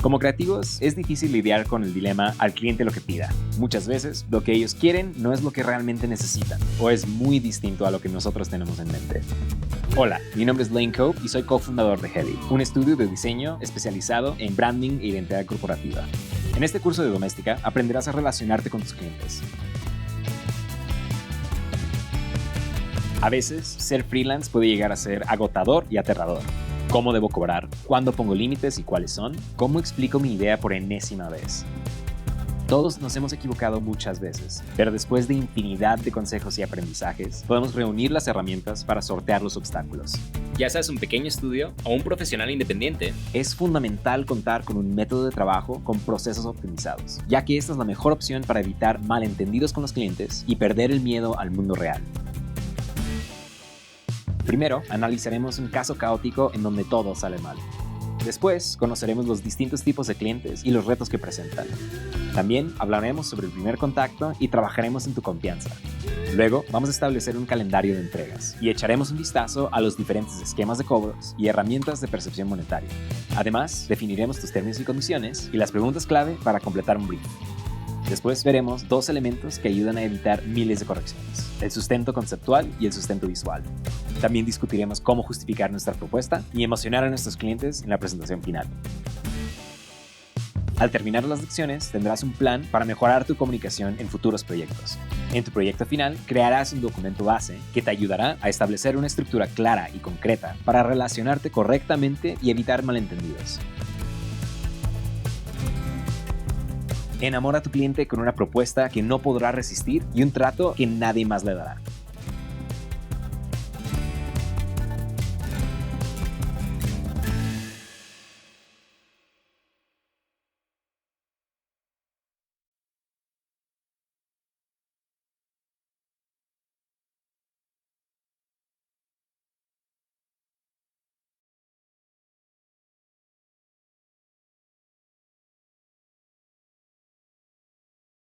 Como creativos, es difícil lidiar con el dilema al cliente lo que pida. Muchas veces, lo que ellos quieren no es lo que realmente necesitan, o es muy distinto a lo que nosotros tenemos en mente. Hola, mi nombre es Lane Cope y soy cofundador de Heli, un estudio de diseño especializado en branding e identidad corporativa. En este curso de Doméstica aprenderás a relacionarte con tus clientes. A veces, ser freelance puede llegar a ser agotador y aterrador. ¿Cómo debo cobrar? ¿Cuándo pongo límites y cuáles son? ¿Cómo explico mi idea por enésima vez? Todos nos hemos equivocado muchas veces, pero después de infinidad de consejos y aprendizajes, podemos reunir las herramientas para sortear los obstáculos. Ya seas un pequeño estudio o un profesional independiente, es fundamental contar con un método de trabajo con procesos optimizados, ya que esta es la mejor opción para evitar malentendidos con los clientes y perder el miedo al mundo real. Primero, analizaremos un caso caótico en donde todo sale mal. Después, conoceremos los distintos tipos de clientes y los retos que presentan. También hablaremos sobre el primer contacto y trabajaremos en tu confianza. Luego, vamos a establecer un calendario de entregas y echaremos un vistazo a los diferentes esquemas de cobros y herramientas de percepción monetaria. Además, definiremos tus términos y condiciones y las preguntas clave para completar un brief. Después veremos dos elementos que ayudan a evitar miles de correcciones: el sustento conceptual y el sustento visual. También discutiremos cómo justificar nuestra propuesta y emocionar a nuestros clientes en la presentación final. Al terminar las lecciones, tendrás un plan para mejorar tu comunicación en futuros proyectos. En tu proyecto final, crearás un documento base que te ayudará a establecer una estructura clara y concreta para relacionarte correctamente y evitar malentendidos. Enamora a tu cliente con una propuesta que no podrá resistir y un trato que nadie más le dará.